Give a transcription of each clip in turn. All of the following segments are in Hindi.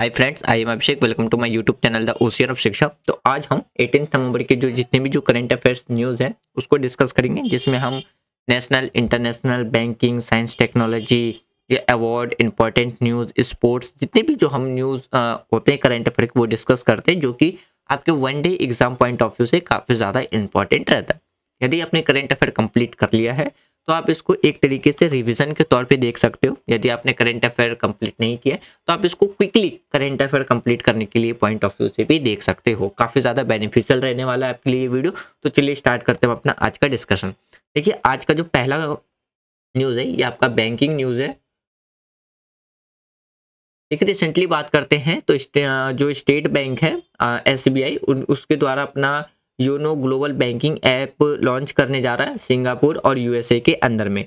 Hi friends, I am Abhishek. Welcome to my YouTube channel the Ocean of Shiksha. तो आज हम 18 नवंबर के जो जितने भी जो करंट अफेयर्स न्यूज़ हैं उसको डिस्कस करेंगे, जिसमें हम national, international, banking, science, technology, ये अवार्ड, इंपॉर्टेंट न्यूज़, स्पोर्ट्स, जितने भी जो हम न्यूज़ होते हैं करंट अफेयर वो डिस्कस करते हैं, जो कि आपके one day exam point of view से काफ़ी ज़्यादा इंपॉर्टेंट रहता है। यदि आपने करंट अफेयर कंप्लीट कर लिया है तो आप इसको एक तरीके से रिवीजन के तौर पे देख सकते हो। यदि आपने करंट अफेयर कंप्लीट नहीं किया तो आप इसको क्विकली करंट अफेयर कंप्लीट करने के लिए पॉइंट ऑफ व्यू से भी देख सकते हो। काफ़ी ज़्यादा बेनिफिशियल रहने वाला है आपके लिए ये वीडियो। तो चलिए स्टार्ट करते हैं अपना आज का डिस्कशन। देखिए, आज का जो पहला न्यूज़ है ये आपका बैंकिंग न्यूज़ है। देखिए, रिसेंटली बात करते हैं तो जो स्टेट बैंक है एसबीआई, उसके द्वारा अपना YONO global banking app launch करने जा रहा है सिंगापुर और यूएसए के अंदर में।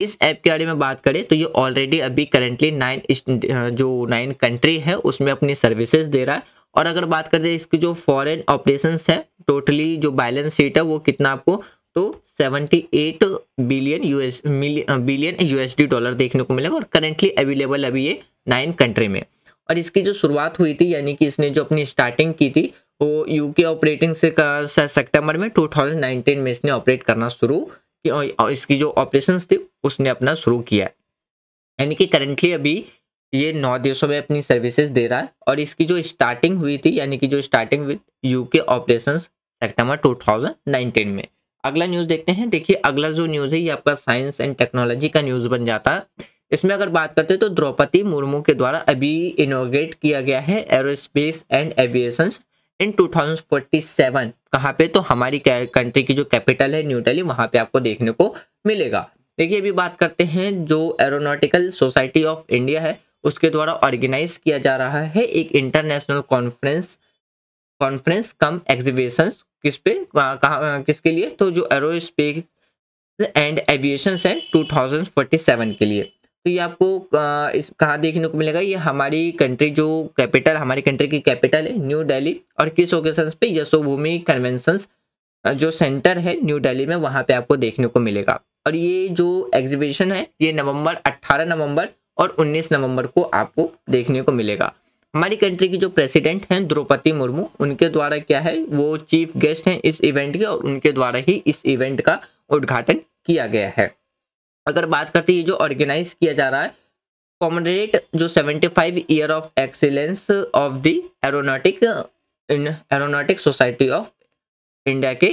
इस ऐप के बारे में बात करें तो ये ऑलरेडी अभी करेंटली 9 कंट्री है उसमें अपनी सर्विसेज दे रहा है। और अगर बात करें इसकी जो फॉरेन ऑपरेशंस है, टोटली जो बैलेंस शीट है वो कितना आपको तो 78 बिलियन यूएसडी डॉलर देखने को मिलेगा। और करेंटली अवेलेबल अभी ये 9 कंट्री में। और इसकी जो शुरुआत हुई थी, यानी कि इसने जो अपनी स्टार्टिंग की थी वो यूके ऑपरेटिंग से सितंबर में 2019 में इसने ऑपरेट करना शुरू किया। और इसकी जो ऑपरेशंस थी उसने अपना शुरू किया है। यानी कि करेंटली अभी ये 9 देशों में अपनी सर्विसेज दे रहा है। और इसकी जो स्टार्टिंग हुई थी, यानी कि जो स्टार्टिंग विद यूके ऑपरेशंस सितंबर 2019 में। अगला न्यूज़ देखते हैं। देखिए, अगला जो न्यूज़ है ये आपका साइंस एंड टेक्नोलॉजी का न्यूज़ बन जाता है। इसमें अगर बात करते हैं तो द्रौपदी मुर्मू के द्वारा अभी इनॉग्रेट किया गया है एरोस्पेस एंड एविएशन इन 2047। कहाँ पे तो हमारी कंट्री की जो कैपिटल है न्यू दिल्ली, वहाँ पे आपको देखने को मिलेगा। देखिए, अभी बात करते हैं जो एरोनॉटिकल सोसाइटी ऑफ इंडिया है उसके द्वारा ऑर्गेनाइज किया जा रहा है एक इंटरनेशनल कॉन्फ्रेंस कॉन्फ्रेंस कम एग्जीबिशन। किसके लिए तो जो एरोस्पेस एंड एविएशन है 2047 के लिए। तो ये आपको इस कहाँ देखने को मिलेगा, ये हमारी कंट्री जो कैपिटल, हमारी कंट्री की कैपिटल है न्यू दिल्ली। और किस ओकेशन पे, यशोभूमि कन्वेंशन जो सेंटर है न्यू दिल्ली में, वहाँ पे आपको देखने को मिलेगा। और ये जो एग्जीबिशन है ये 18 नवंबर और 19 नवंबर को आपको देखने को मिलेगा। हमारी कंट्री की जो प्रेसिडेंट हैं द्रौपदी मुर्मू, उनके द्वारा क्या है वो चीफ गेस्ट हैं इस इवेंट के, और उनके द्वारा ही इस इवेंट का उद्घाटन किया गया है। अगर बात करते हैं ये जो ऑर्गेनाइज किया जा रहा है, कॉमरेड जो 75 year of excellence of the aeronautic society of India के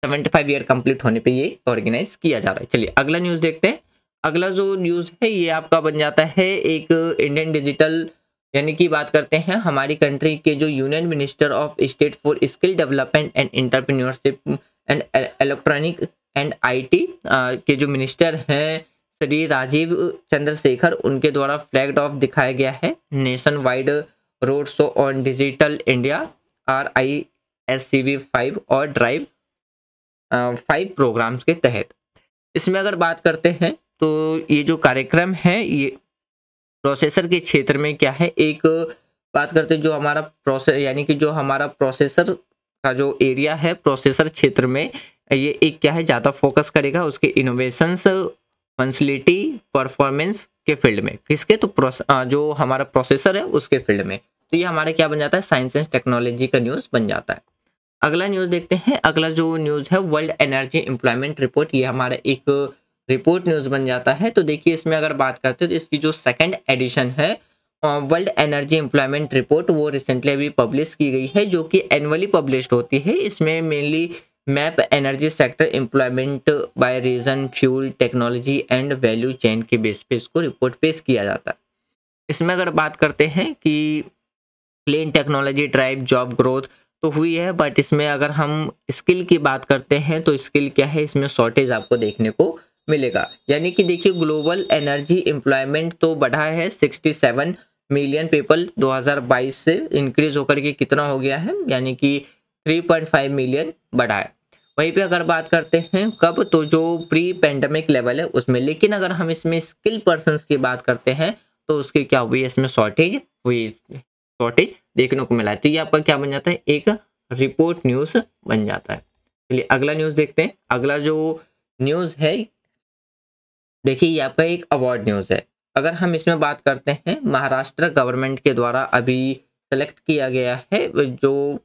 75 ईयर कंप्लीट होने पे ये ऑर्गेनाइज किया जा रहा है। चलिए अगला न्यूज़ देखते हैं। अगला जो न्यूज़ है ये आपका बन जाता है एक इंडियन डिजिटल, यानी कि बात करते हैं हमारी कंट्री के जो union minister of state for skill development and entrepreneurship and electronic and IT के जो मिनिस्टर हैं श्री राजीव चंद्रशेखर, उनके द्वारा फ्लैग ऑफ दिखाया गया है nation wide road show on digital India RISCV 5 और ड्राइव 5 प्रोग्राम्स के तहत। इसमें अगर बात करते हैं तो ये जो कार्यक्रम है ये प्रोसेसर के क्षेत्र में क्या है, एक बात करते हैं जो हमारा प्रोसेस, यानी कि जो हमारा प्रोसेसर का जो एरिया है प्रोसेसर क्षेत्र में, ये एक क्या है ज़्यादा फोकस करेगा उसके इनोवेशंस, फंक्शनलिटी, परफॉर्मेंस के फील्ड में। किसके तो जो हमारा प्रोसेसर है उसके फील्ड में। तो ये हमारा क्या बन जाता है, साइंस एंड टेक्नोलॉजी का न्यूज़ बन जाता है। अगला न्यूज़ देखते हैं। अगला जो न्यूज़ है वर्ल्ड एनर्जी एम्प्लॉयमेंट रिपोर्ट, ये हमारा एक रिपोर्ट न्यूज़ बन जाता है। तो देखिए, इसमें अगर बात करते हैं तो इसकी जो सेकंड एडिशन है वर्ल्ड एनर्जी एम्प्लॉयमेंट रिपोर्ट, वो रिसेंटली अभी पब्लिश की गई है, जो कि एनुअली पब्लिश्ड होती है। इसमें mainly map energy sector employment by region, fuel, technology and value chain के बेस पे इसको रिपोर्ट पेश किया जाता है। इसमें अगर बात करते हैं कि clean technology drive job growth तो हुई है, बट इसमें अगर हम स्किल की बात करते हैं तो स्किल क्या है, इसमें शॉर्टेज आपको देखने को मिलेगा। यानी कि देखिए, ग्लोबल एनर्जी एम्प्लॉयमेंट तो बढ़ा है 67 मिलियन पीपल 2022 से इंक्रीज होकर के कितना हो गया है, यानी कि 3.5 मिलियन बढ़ा है। वहीं पे अगर बात करते हैं कब, तो जो प्री पेंडेमिक लेवल है उसमें। लेकिन अगर हम इसमें स्किल पर्सन्स की बात करते हैं तो उसकी क्या हुई है, इसमें शॉर्टेज देखने को मिला है। तो ये आपका क्या बन जाता है, एक रिपोर्ट न्यूज़ बन जाता है। चलिए अगला न्यूज़ देखते हैं। अगला जो न्यूज़ है देखिए, ये आपका एक अवार्ड न्यूज़ है। अगर हम इसमें बात करते हैं, महाराष्ट्र गवर्नमेंट के द्वारा अभी सेलेक्ट किया गया है जो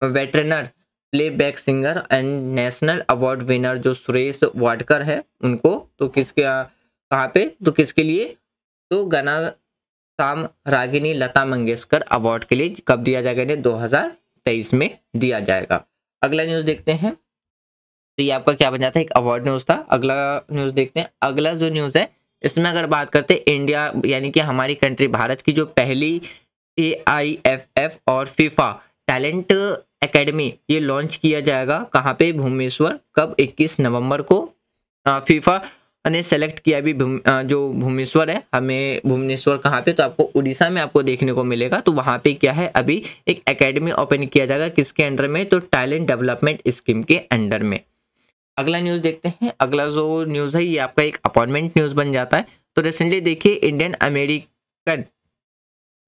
veteran playback singer and national award winner जो सुरेश वाडकर है उनको, तो किसके कहाँ पे, तो किसके लिए, तो गाना शाम रागिनी लता मंगेशकर अवार्ड के लिए कब दिया जाएगा, इन्हें 2023 में दिया जाएगा। अगला न्यूज़ देखते हैं, तो ये आपका क्या बन जाता है, एक अवार्ड न्यूज़ था। अगला न्यूज़ देखते हैं। अगला जो न्यूज़ है इसमें अगर बात करते हैं इंडिया यानी कि हमारी कंट्री भारत की जो पहली AIFF और फीफा टैलेंट एकेडमी ये लॉन्च किया जाएगा कहाँ पे, भुवनेश्वर, कब, 21 नवंबर को। फीफा ने सेलेक्ट किया अभी जो भुवनेश्वर है, हमें भुवनेश्वर कहाँ पे, तो आपको उड़ीसा में आपको देखने को मिलेगा। तो वहाँ पे क्या है, अभी एक एकेडमी ओपन किया जाएगा, किसके अंडर में, तो टैलेंट डेवलपमेंट स्कीम के अंडर में। अगला न्यूज़ देखते हैं। अगला जो न्यूज़ है ये आपका एक अपॉइंटमेंट न्यूज़ बन जाता है। तो रिसेंटली देखिए इंडियन अमेरिकन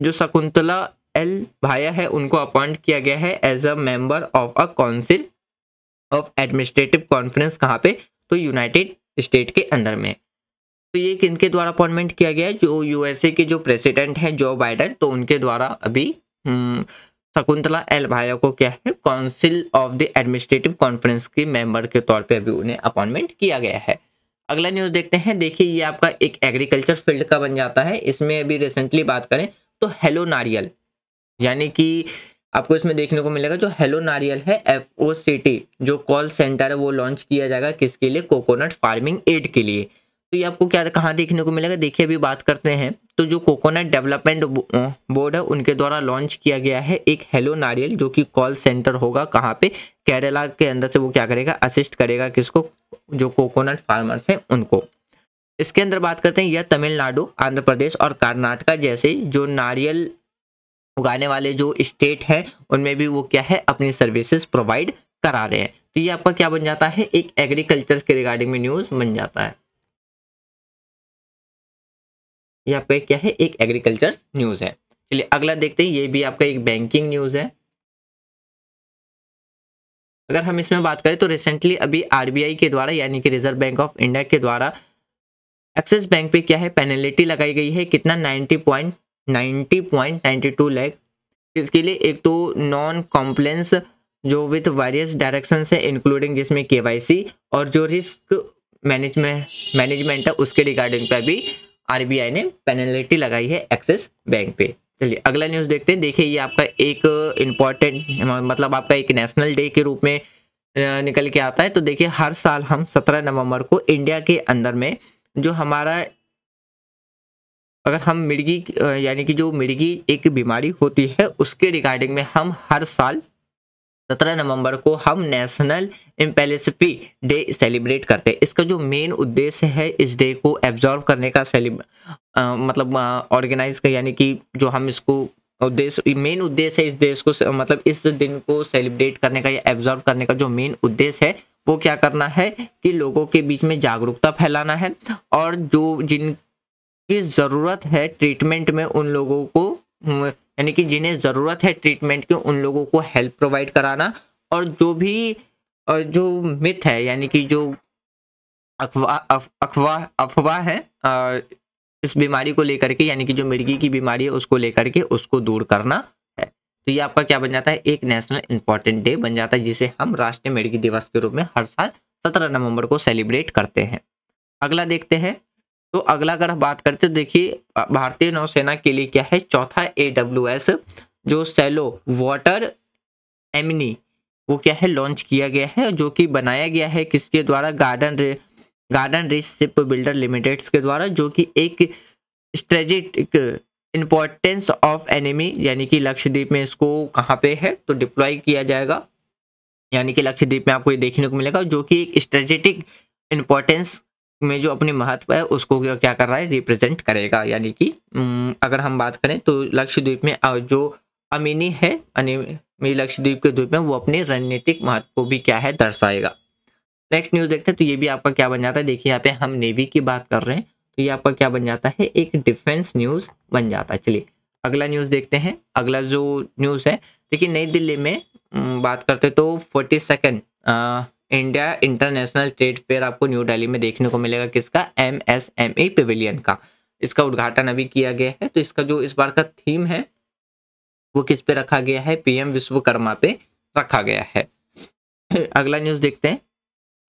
जो शकुंतला एल भाया है उनको अपॉइंट किया गया है as a member of a council of administrative conference, कहाँ पे, तो यूनाइटेड स्टेट के अंदर में। तो ये किनके द्वारा अपॉइंटमेंट किया गया है, जो यूएसए के जो प्रेसिडेंट हैं जो बाइडेन, तो उनके द्वारा अभी शकुंतला एल भाया को क्या है, council of the administrative conference के मेंबर के तौर पे अभी उन्हें अपॉइंटमेंट किया गया है। अगला न्यूज़ देखते हैं। देखिए ये आपका एक एग्रीकल्चर फील्ड का बन जाता है। इसमें अभी रिसेंटली बात करें तो हेलो नारियल, यानी कि आपको इसमें देखने को मिलेगा जो हेलो नारियल है FOCT जो कॉल सेंटर है वो लॉन्च किया जाएगा, किसके लिए, कोकोनट फार्मिंग एड के लिए। तो ये आपको क्या कहाँ देखने को मिलेगा, देखिए अभी बात करते हैं तो जो कोकोनट डेवलपमेंट बोर्ड है उनके द्वारा लॉन्च किया गया है एक हेलो नारियल जो कि कॉल सेंटर होगा, कहाँ पे, केरला के अंदर से वो क्या करेगा, असिस्ट करेगा किसको, जो कोकोनट फार्मर्स हैं उनको। इसके अंदर बात करते हैं, यह तमिलनाडु, आंध्र प्रदेश और कर्नाटका जैसे जो नारियल उगाने वाले जो स्टेट है उनमें भी वो क्या है, अपनी सर्विसेज प्रोवाइड करा रहे हैं। तो ये आपका क्या बन जाता है, एक एग्रीकल्चर के रिगार्डिंग में न्यूज बन जाता है। ये आपका क्या है, एक एग्रीकल्चर न्यूज है। चलिए अगला देखते हैं, ये भी आपका एक बैंकिंग न्यूज है। अगर हम इसमें बात करें तो रिसेंटली अभी RBI के द्वारा यानी कि रिजर्व बैंक ऑफ इंडिया के द्वारा एक्सिस बैंक पे क्या है, पेनल्टी लगाई गई है, कितना, 90.92 लाख। इसके लिए एक तो नॉन कॉम्प्लायंस जो विथ वेरियस डायरेक्शन है इंक्लूडिंग जिसमें KYC और जो रिस्क मैनेजमेंट है उसके रिगार्डिंग पे भी RBI ने पेनल्टी लगाई है एक्सिस बैंक पे। चलिए अगला न्यूज़ देखते हैं। देखिए ये आपका एक इम्पॉर्टेंट मतलब आपका एक नेशनल डे के रूप में निकल के आता है। तो देखिए हर साल हम 17 नवंबर को इंडिया के अंदर में जो हमारा अगर हम मिर्गी यानी कि जो मिर्गी एक बीमारी होती है उसके रिगार्डिंग में हम हर साल 17 नवंबर को हम नेशनल एम्पेलिसिपी डे सेलिब्रेट करते हैं। इसका जो मेन उद्देश्य है इस डे को एब्जॉर्व करने का मतलब ऑर्गेनाइज का यानी कि जो हम इसको उद्देश्य मेन उद्देश्य है इस देश को मतलब इस दिन को सेलिब्रेट करने का या एब्जॉर्व करने का जो मेन उद्देश्य है वो क्या करना है कि लोगों के बीच में जागरूकता फैलाना है और जो जिनकी ज़रूरत है ट्रीटमेंट में उन लोगों को यानी कि जिन्हें ज़रूरत है ट्रीटमेंट की उन लोगों को हेल्प प्रोवाइड कराना और जो भी जो मिथ है यानी कि जो अफवाह है इस बीमारी को लेकर के यानी कि जो मिर्गी की बीमारी है उसको लेकर के उसको दूर करना है। तो ये आपका क्या बन जाता है, एक नेशनल इंपॉर्टेंट डे बन जाता है जिसे हम राष्ट्रीय मिर्गी दिवस के रूप में हर साल 17 नवंबर को सेलिब्रेट करते हैं। अगला देखते हैं। तो अगला अगर बात करते तो देखिए भारतीय नौसेना के लिए क्या है, चौथा AWS जो सैलो वाटर एमिनी वो क्या है लॉन्च किया गया है जो कि बनाया गया है किसके द्वारा, garden rich ship builder limited के द्वारा, जो कि एक स्ट्रेटेजिक इंपॉर्टेंस ऑफ एनिमी यानी कि लक्षद्वीप में इसको कहाँ पे है तो डिप्लॉय किया जाएगा, यानी कि लक्षद्वीप में आपको ये देखने को मिलेगा जो कि एक स्ट्रेटेजिक इंपॉर्टेंस में जो अपनी महत्व है उसको क्या कर रहा है, रिप्रेजेंट करेगा। यानी कि अगर हम बात करें तो लक्षद्वीप में जो अमीनी है लक्षद्वीप के द्वीप में वो अपने रणनीतिक महत्व को भी क्या है दर्शाएगा। नेक्स्ट न्यूज़ देखते हैं। तो ये भी आपका क्या बन जाता है, देखिए यहाँ पे हम नेवी की बात कर रहे हैं तो ये आपका क्या बन जाता है, एक डिफेंस न्यूज़ बन जाता है। चलिए अगला न्यूज़ देखते हैं। अगला जो न्यूज़ है देखिए नई दिल्ली में बात करते तो 42nd India international trade fair आपको न्यू दिल्ली में देखने को मिलेगा, किसका, MSME पेविलियन का। इसका उद्घाटन अभी किया गया है। तो इसका जो इस बार का थीम है वो किस पे रखा गया है, पीएम विश्वकर्मा पे रखा गया है। अगला न्यूज़ देखते हैं।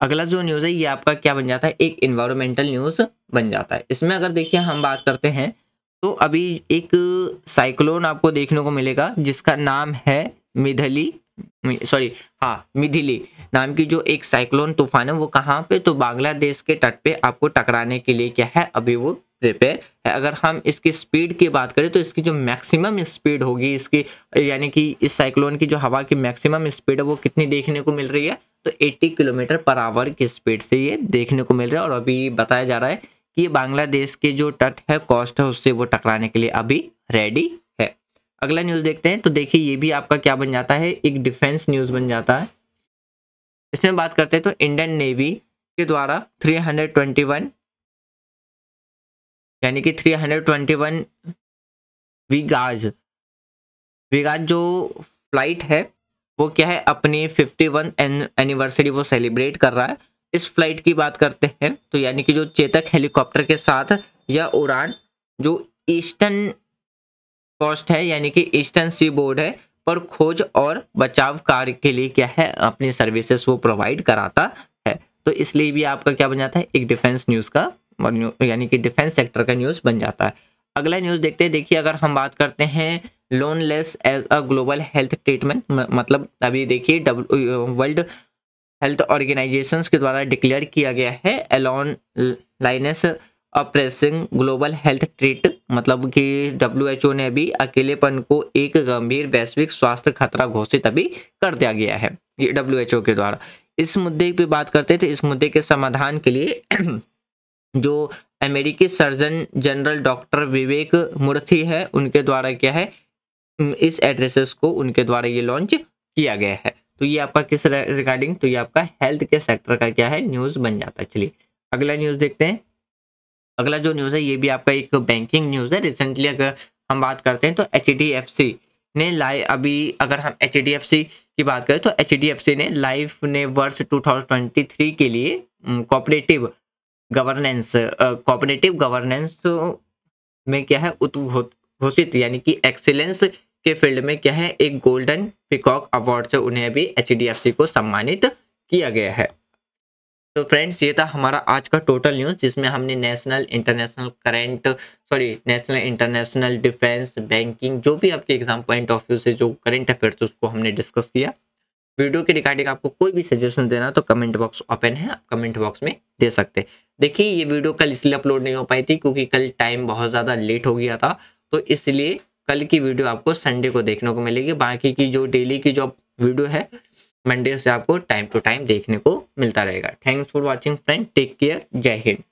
अगला जो न्यूज़ है ये आपका क्या बन जाता है, एक इन्वायरमेंटल न्यूज़ बन जाता है। इसमें अगर देखिए हम बात करते हैं तो अभी एक साइक्लोन आपको देखने को मिलेगा जिसका नाम है मिथिली नाम की जो एक साइक्लोन तूफान है वो कहाँ पे, तो बांग्लादेश के तट पे आपको टकराने के लिए क्या है अभी वो प्रिपेयर है। अगर हम इसकी स्पीड की बात करें तो इसकी जो मैक्सिमम स्पीड होगी इसकी, यानी कि इस साइक्लोन की जो हवा की मैक्सिमम स्पीड है वो कितनी देखने को मिल रही है, तो 80 किलोमीटर पर आवर की स्पीड से ये देखने को मिल रहा है। और अभी बताया जा रहा है कि ये बांग्लादेश के जो तट है कोस्ट है उससे वो टकराने के लिए अभी रेडी है। अगला न्यूज़ देखते हैं। तो देखिए ये भी आपका क्या बन जाता है, एक डिफेंस न्यूज़ बन जाता है। इसमें बात करते हैं तो इंडियन नेवी के द्वारा 321 यानी कि 321 विगाज जो फ्लाइट है वो क्या है अपनी 51 एनिवर्सरी वो सेलिब्रेट कर रहा है। इस फ्लाइट की बात करते हैं तो यानी कि जो चेतक हेलीकॉप्टर के साथ यह उड़ान जो ईस्टर्न कोस्ट है यानी कि ईस्टर्न सी बोर्ड है पर खोज और बचाव कार्य के लिए क्या है अपनी सर्विसेज वो प्रोवाइड कराता है। तो इसलिए भी आपका क्या बन जाता है, एक डिफेंस न्यूज़ का यानी कि डिफेंस सेक्टर का न्यूज़ बन जाता है। अगला न्यूज़ देखते हैं। देखिए अगर हम बात करते हैं loneliness as a global health treatment, मतलब अभी देखिए वर्ल्ड हेल्थ ऑर्गेनाइजेशंस के द्वारा डिक्लेयर किया गया है एलोन लाइनेस अप्रेसिंग ग्लोबल हेल्थ ट्रीट, मतलब कि WHO ने अभी अकेलेपन को एक गंभीर वैश्विक स्वास्थ्य खतरा घोषित अभी कर दिया गया है ये WHO के द्वारा। इस मुद्दे पे बात करते थे, इस मुद्दे के समाधान के लिए जो अमेरिकी सर्जन जनरल डॉक्टर विवेक मूर्ति है उनके द्वारा क्या है इस एड्रेसेस को उनके द्वारा ये लॉन्च किया गया है। तो ये आपका किस रिगार्डिंग, तो ये आपका हेल्थ के सेक्टर का क्या है न्यूज़ बन जाता है। चलिए अगला न्यूज़ देखते हैं। अगला जो न्यूज़ है ये भी आपका एक बैंकिंग न्यूज़ है। रिसेंटली अगर हम बात करते हैं तो HDFC ने अभी अगर हम HDFC की बात करें तो HDFC ने लाइफ ने वर्ष 2023 के लिए कोऑपरेटिव गवर्नेंस में क्या है घोषित यानी कि एक्सीलेंस के फील्ड में क्या है एक गोल्डन पीकॉक अवार्ड से उन्हें अभी HDFC को सम्मानित किया गया है। तो फ्रेंड्स ये था हमारा आज का टोटल न्यूज़ जिसमें हमने नेशनल इंटरनेशनल डिफेंस बैंकिंग जो भी आपके एग्जाम पॉइंट ऑफ व्यू से जो करंट अफेयर्स उसको हमने डिस्कस किया। वीडियो के रिगार्डिंग आपको कोई भी सजेशन देना तो कमेंट बॉक्स ओपन है, आप कमेंट बॉक्स में दे सकते हैं। देखिए ये वीडियो कल इसलिए अपलोड नहीं हो पाई थी क्योंकि कल टाइम बहुत ज़्यादा लेट हो गया था, तो इसलिए कल की वीडियो आपको संडे को देखने को मिलेगी। बाकी की जो डेली की जो वीडियो है मंडे से आपको टाइम टू टाइम देखने को मिलता रहेगा। Thanks for watching friend, take care, जय हिंद।